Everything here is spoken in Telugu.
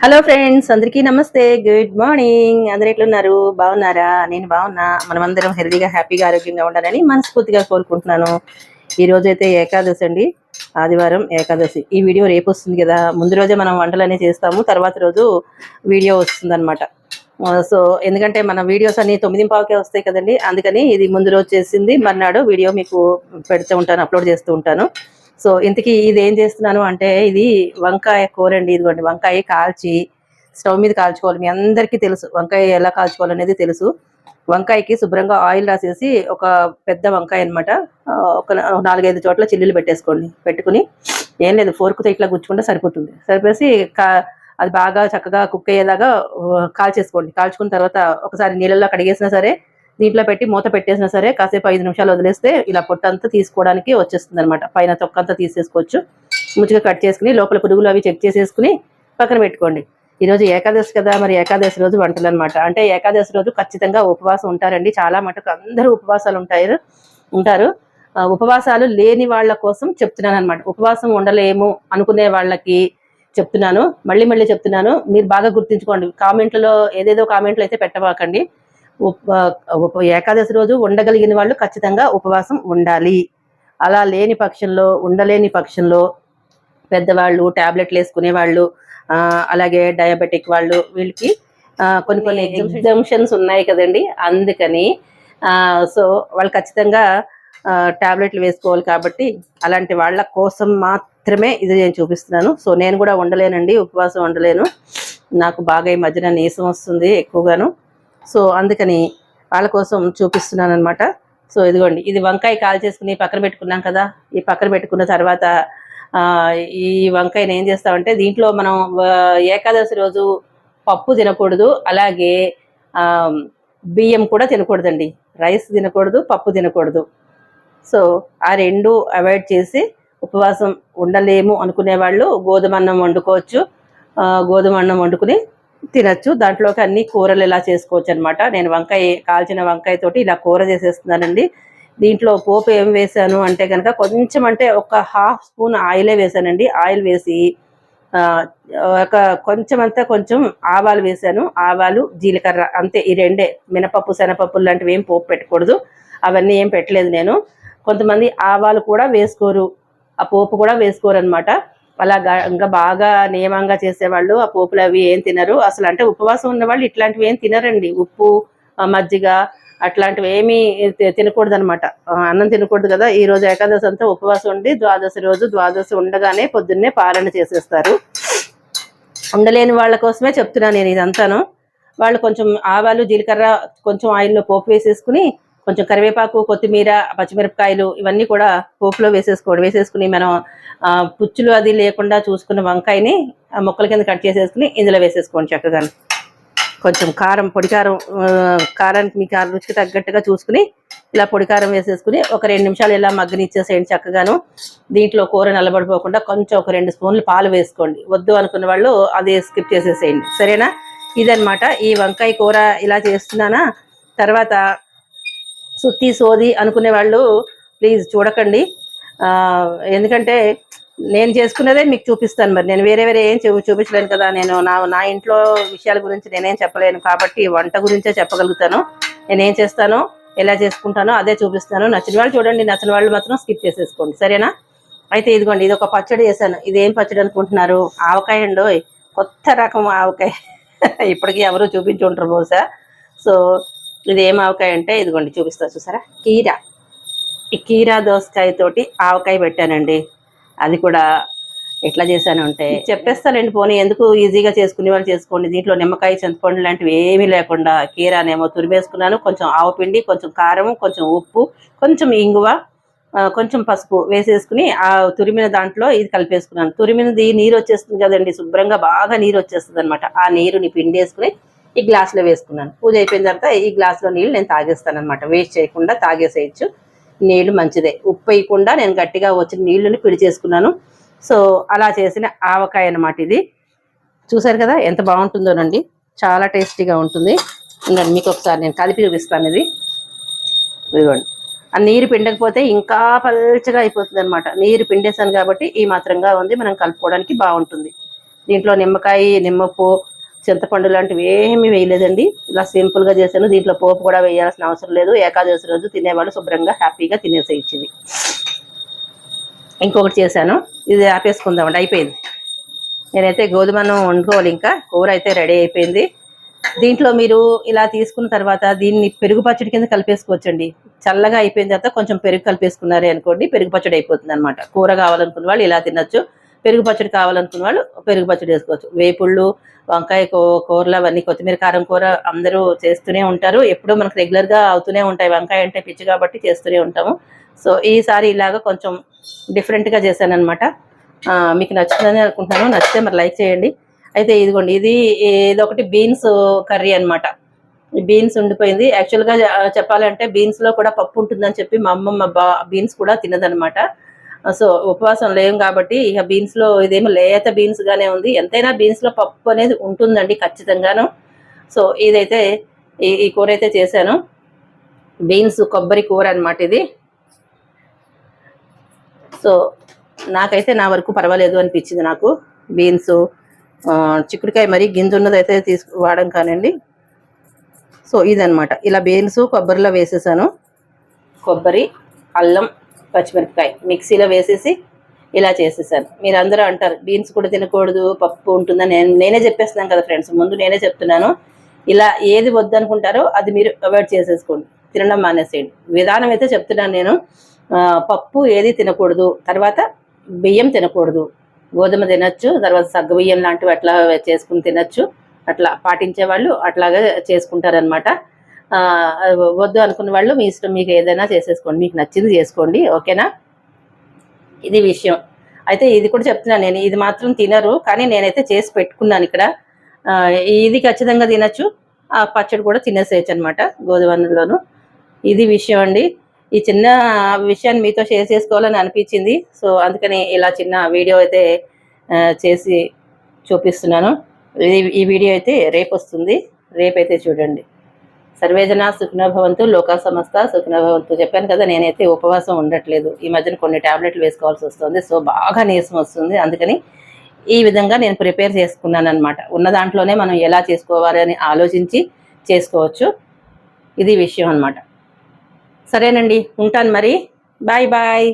హలో ఫ్రెండ్స్, అందరికీ నమస్తే. Good morning. అందరు ఎట్లున్నారు? బాగున్నారా? నేను బాగున్నా. మనమందరం హెల్దీగా హ్యాపీగా ఆరోగ్యంగా ఉండాలని మనస్ఫూర్తిగా కోరుకుంటున్నాను. ఈ రోజు అయితే ఏకాదశి అండి, ఆదివారం ఏకాదశి. ఈ వీడియో రేపు వస్తుంది కదా, ముందు రోజే మనం వంటలన్నీ చేస్తాము, తర్వాత రోజు వీడియో వస్తుంది అనమాట. సో ఎందుకంటే మన వీడియోస్ అన్ని 9:15కే వస్తాయి కదండి, అందుకని ఇది ముందు రోజు చేసింది మర్నాడు వీడియో మీకు పెడుతూ ఉంటాను, అప్లోడ్ చేస్తూ ఉంటాను. సో ఇంతకీ ఇది ఏం చేస్తున్నాను అంటే, ఇది వంకాయ కూర అండి. ఇదిగోండి, వంకాయ కాల్చి స్టవ్ మీద కాల్చుకోవాలి. మీ అందరికీ తెలుసు వంకాయ ఎలా కాల్చుకోవాలనేది తెలుసు. వంకాయకి శుభ్రంగా ఆయిల్ రాసేసి, ఒక పెద్ద వంకాయ అనమాట, ఒక 4-5 చోట్ల చిల్లీలు పెట్టేసుకోండి. పెట్టుకుని ఏం లేదు, ఫోర్క్తో ఇట్లా గుచ్చుకుంటే సరిపోతుంది. సరిపేసి అది బాగా చక్కగా కుక్ అయ్యేలాగా కాల్చేసుకోండి. కాల్చుకున్న తర్వాత ఒకసారి నీళ్ళల్లో కడిగేసినా సరే, దీంట్లో పెట్టి మూత పెట్టేసినా సరే, కాసేపు 5 నిమిషాలు వదిలేస్తే ఇలా పొట్టంతా తీసుకోవడానికి వచ్చేస్తుంది అనమాట. పైన తొక్కంతా తీసేసుకోవచ్చు. ముచ్చిగా కట్ చేసుకుని లోపల పురుగులు అవి చెక్ చేసేసుకుని పక్కన పెట్టుకోండి. ఈరోజు ఏకాదశి కదా, మరి ఏకాదశి రోజు వంటలు అనమాట. అంటే ఏకాదశి రోజు ఖచ్చితంగా ఉపవాసం ఉంటారండి. చాలా మటుకు అందరూ ఉపవాసాలు ఉంటారు. ఉపవాసాలు లేని వాళ్ళ కోసం చెప్తున్నాను అనమాట. ఉపవాసం ఉండలేము అనుకునే వాళ్ళకి చెప్తున్నాను. మళ్ళీ చెప్తున్నాను, మీరు బాగా గుర్తుంచుకోండి. కామెంట్లలో ఏదేదో కామెంట్లు అయితే పెట్టవాకండి. ఏకాదశి రోజు ఉండగలిగిన వాళ్ళు ఖచ్చితంగా ఉపవాసం ఉండాలి. అలా లేని పక్షంలో, ఉండలేని పక్షంలో పెద్దవాళ్ళు, ట్యాబ్లెట్లు వేసుకునే వాళ్ళు, అలాగే డయాబెటిక్ వాళ్ళు, వీళ్ళకి కొన్ని ఎగ్జామ్షన్స్ ఉన్నాయి కదండి. అందుకని సో వాళ్ళు ఖచ్చితంగా ట్యాబ్లెట్లు వేసుకోవాలి. కాబట్టి అలాంటి వాళ్ళ కోసం మాత్రమే ఇది నేను చూపిస్తున్నాను. సో నేను కూడా ఉండలేనండి, ఉపవాసం ఉండలేను. నాకు బాగా ఈ మధ్యన నీరసం వస్తుంది ఎక్కువగాను. సో అందుకని వాళ్ళ కోసం చూపిస్తున్నాను అనమాట. సో ఇదిగోండి, ఇది వంకాయ కాల్ చేసుకుని పక్కన పెట్టుకున్నాం కదా. ఈ పక్కన పెట్టుకున్న తర్వాత ఈ వంకాయని ఏం చేస్తామంటే, దీంట్లో మనం ఏకాదశి రోజు పప్పు తినకూడదు, అలాగే బియ్యం కూడా తినకూడదండి. రైస్ తినకూడదు, పప్పు తినకూడదు. సో ఆ రెండు అవాయిడ్ చేసి ఉపవాసం ఉండలేము అనుకునే వాళ్ళు గోధుమ అన్నం వండుకోవచ్చు. గోధుమ అన్నం వండుకుని తినచ్చు. దాంట్లోకి అన్ని కూరలు ఇలా చేసుకోవచ్చు అనమాట. నేను కాల్చిన వంకాయ తోటి ఇలా కూర చేసేస్తున్నానండి. దీంట్లో పోపు ఏం వేసాను అంటే కనుక, కొంచెం అంటే ఒక 1/2 స్పూన్ ఆయిలే వేసానండి. ఆయిల్ వేసి కొంచెం ఆవాలు వేసాను. ఆవాలు, జీలకర్ర, అంతే. ఈ రెండే. మినపప్పు, శనగపప్పు లాంటివి ఏం పోపు పెట్టకూడదు. అవన్నీ ఏం పెట్టలేదు నేను. కొంతమంది ఆవాలు కూడా వేసుకోరు, ఆ పోపు కూడా వేసుకోరు అనమాట. అలా ఇంకా బాగా నియమంగా చేసేవాళ్ళు ఆ పోపులు అవి ఏం తినరు అసలు. అంటే ఉపవాసం ఉన్న వాళ్ళు ఇట్లాంటివి ఏం తినరండి. ఉప్పు, మజ్జిగ అట్లాంటివి ఏమీ తినకూడదు అనమాట. అన్నం తినకూడదు కదా. ఈ రోజు ఏకాదశి అంతా ఉపవాసం ఉండి, ద్వాదశి ఉండగానే పొద్దున్నే పాలన చేసేస్తారు. ఉండలేని వాళ్ళ కోసమే చెప్తున్నాను నేను ఇదంతాను. వాళ్ళు కొంచెం ఆవాలు, జీలకర్ర, కొంచెం ఆయిల్లో పోపు వేసేసుకుని, కొంచెం కరివేపాకు, కొత్తిమీర, పచ్చిమిరపకాయలు ఇవన్నీ కూడా పోపులో వేసేసుకుని మనం పుచ్చులు అది లేకుండా చూసుకున్న వంకాయని ముక్కల కింద కట్ చేసేసుకుని ఇందులో వేసేసుకోండి చక్కగా. కొంచెం కారం, పొడి కారం, కారానికి మీ రుచికి తగ్గట్టుగా చూసుకుని ఇలా పొడి కారం వేసేసుకుని ఒక 2 నిమిషాలు ఇలా మగ్గనిచ్చేసేయండి చక్కగాను. దీంట్లో కూర నల్లబడిపోకుండా కొంచెం ఒక 2 స్పూన్లు పాలు వేసుకోండి. వద్దు అనుకున్న వాళ్ళు అది స్కిప్ చేసేసేయండి, సరేనా? ఇదనమాట ఈ వంకాయ కూర. ఇలా చేస్తున్నానా. తర్వాత సుత్తి సోది అనుకునే వాళ్ళు ప్లీజ్ చూడకండి. ఎందుకంటే నేను చేసుకున్నదే మీకు చూపిస్తాను. మరి నేను వేరే ఏం చూపించలేను కదా. నేను నా ఇంట్లో విషయాల గురించి నేనేం చెప్పలేను, కాబట్టి వంట గురించే చెప్పగలుగుతాను. నేనేం చేస్తానో, ఎలా చేసుకుంటానో అదే చూపిస్తాను. నచ్చిన వాళ్ళు చూడండి, నచ్చిన వాళ్ళు మాత్రం స్కిప్ చేసేసుకోండి, సరేనా? అయితే ఇదిగోండి, ఇది ఒక పచ్చడి చేశాను. ఇదేం పచ్చడి అనుకుంటున్నారు? ఆవకాయ అండి, కొత్త రకం ఆవకాయ. ఇప్పటికీ ఎవరు చూపించి ఉంటారు బహుశా. సో ఇది ఏం ఆవకాయ అంటే, ఇదిగోండి చూపిస్తా, చూసారా? ఈ కీరా దోసకాయ తోటి ఆవకాయ పెట్టానండి. అది కూడా ఎట్లా చేశాను అంటే చెప్పేస్తానండి. పోనీ ఎందుకు, ఈజీగా చేసుకునే వాళ్ళు చేసుకోండి. దీంట్లో నిమ్మకాయ, చింతపండు లాంటివి ఏమీ లేకుండా కీరానేమో తురిమేసుకున్నాను. కొంచెం ఆవపిండి, కొంచెం కారం, కొంచెం ఉప్పు, కొంచెం ఇంగువ, కొంచెం పసుపు వేసేసుకుని ఆ తురిమిన దాంట్లో ఇది కలిపేసుకున్నాను. తురిమినది నీరు వచ్చేస్తుంది కదండి, శుభ్రంగా బాగా నీరు వచ్చేస్తుంది అనమాట. ఆ నీరుని పిండేసుకుని ఈ గ్లాసులో వేసుకున్నాను. పూజ అయిపోయిన తర్వాత ఈ గ్లాసులో నీళ్ళు నేను తాగేస్తాను అనమాట. వేస్ట్ చేయకుండా తాగేసేయచ్చు. నీళ్లు మంచిదే. ఉప్పు వేయకుండా నేను గట్టిగా వచ్చిన నీళ్ళని పిడి చేసుకున్నాను. సో అలా చేసిన ఆవకాయ అనమాట ఇది. చూసారు కదా ఎంత బాగుంటుందోనండి, చాలా టేస్టీగా ఉంటుంది. మీకు ఒకసారి నేను కలిపి చూపిస్తాను. ఇది ఇదిగోండి, ఆ నీరు పిండకపోతే ఇంకా పల్చగా అయిపోతుంది అనమాట. నీరు పిండేసాను కాబట్టి ఈ మాత్రంగా ఉంది, మనం కలుపుకోవడానికి బాగుంటుంది. దీంట్లో నిమ్మకాయ, నిమ్మప్పు, చింతపండు లాంటివి ఏమీ వేయలేదండి. ఇలా సింపుల్గా చేశాను. దీంట్లో పోపు కూడా వేయాల్సిన అవసరం లేదు. ఏకాదశి రోజు తినేవాళ్ళు శుభ్రంగా హ్యాపీగా తినేసేయచ్చింది. ఇంకొకటి చేశాను, ఇది ఆపేసుకుందామండి. అయిపోయింది. నేనైతే గోధుమను వండుకోవాలి. ఇంకా కూర అయితే రెడీ అయిపోయింది. దీంట్లో మీరు ఇలా తీసుకున్న తర్వాత దీన్ని పెరుగు పచ్చడి కింద కలిపేసుకోవచ్చండి. చల్లగా అయిపోయిన తర్వాత కొంచెం పెరుగు కలిపేసుకున్నారే అనుకోండి, పెరుగు పచ్చడి అయిపోతుంది అనమాట. కూర కావాలనుకున్న వాళ్ళు ఇలా తినచ్చు, పెరుగు పచ్చడి కావాలనుకున్న వాళ్ళు పెరుగు పచ్చడి వేసుకోవచ్చు. వేపుళ్ళు, వంకాయ కూరలు అవన్నీ, కొత్తిమీర కారం కూర అందరూ చేస్తూనే ఉంటారు. ఎప్పుడూ మనకు రెగ్యులర్గా అవుతూనే ఉంటాయి. వంకాయ అంటే పిచ్చి కాబట్టి చేస్తూనే ఉంటాము. సో ఈసారి ఇలాగా కొంచెం డిఫరెంట్గా చేశాను అనమాట. మీకు నచ్చుతుందని అనుకుంటున్నాను. నచ్చితే మరి లైక్ చేయండి. అయితే ఇదిగోండి, ఇదొకటి బీన్స్ కర్రీ అనమాట. బీన్స్ ఉండిపోయింది. యాక్చువల్గా చెప్పాలంటే బీన్స్లో కూడా పప్పు ఉంటుందని చెప్పి మా అమ్మమ్మ బీన్స్ కూడా తినదనమాట. సో ఉపవాసం లేం కాబట్టి ఇక బీన్స్లో ఇదేమో లేత బీన్స్గానే ఉంది. ఎంతైనా బీన్స్లో పప్పు అనేది ఉంటుందండి ఖచ్చితంగాను. సో ఇదైతే ఈ కూర అయితే చేశాను. బీన్స్ కొబ్బరి కూర అనమాట ఇది. సో నాకైతే నా వరకు పర్వాలేదు అనిపించింది. నాకు బీన్స్, చిక్కుడుకాయ మరీ గింజ ఉన్నది అయితే వాడడం కానండి. సో ఇదనమాట, ఇలా బీన్స్ కొబ్బరిలో వేసేసాను. కొబ్బరి, అల్లం, పచ్చిమిరపకాయ మిక్సీలో వేసేసి ఇలా చేసేసాను. మీరు అందరూ అంటారు బీన్స్ కూడా తినకూడదు, పప్పు ఉంటుందని. నేనే చెప్పేస్తున్నాను కదా ఫ్రెండ్స్, ముందు నేనే చెప్తున్నాను. ఇలా ఏది వద్దనుకుంటారో అది మీరు అవాయిడ్ చేసేసుకోండి, తినడం మానేసేయండి. విధానం అయితే చెప్తున్నాను నేను. పప్పు ఏది తినకూడదు, తర్వాత బియ్యం తినకూడదు, గోధుమ తినచ్చు, తర్వాత సగ్గు బియ్యం లాంటివి అట్లా చేసుకుని తినచ్చు. అట్లా పాటించే వాళ్ళు అట్లాగే చేసుకుంటారనమాట. వద్దు అనుకున్న వాళ్ళు మీ ఇష్టం, మీకు ఏదైనా చేసేసుకోండి, మీకు నచ్చింది చేసుకోండి. ఓకేనా? ఇది విషయం. అయితే ఇది కూడా చెప్తున్నాను నేను, ఇది మాత్రం తినరు కానీ నేనైతే చేసి పెట్టుకున్నాను ఇక్కడ. ఇది ఖచ్చితంగా తినచ్చు. ఆ పచ్చడి కూడా తినేసేయచ్చు అనమాట గోధుమలోను. ఇది విషయం అండి. ఈ చిన్న విషయాన్ని మీతో షేర్ చేసుకోవాలని అనిపించింది. సో అందుకని ఇలా చిన్న వీడియో అయితే చేసి చూపిస్తున్నాను. ఈ వీడియో అయితే రేపు వస్తుంది, రేపైతే చూడండి. సర్వేజన సుఖినో భవంతు, లోకా సమస్త సుఖినో భవంతు. చెప్పాను కదా, నేనైతే ఉపవాసం ఉండట్లేదు. ఈ మధ్యన కొన్ని టాబ్లెట్లు వేసుకోవాల్సి వస్తుంది. సో బాగా నీరసం వస్తుంది. అందుకని ఈ విధంగా నేను ప్రిపేర్ చేసుకున్నాను అనమాట. ఉన్న దాంట్లోనే మనం ఎలా చేసుకోవాలి అని ఆలోచించి చేసుకోవచ్చు. ఇది విషయం అనమాట. సరేనండి, ఉంటాను మరి. Bye bye.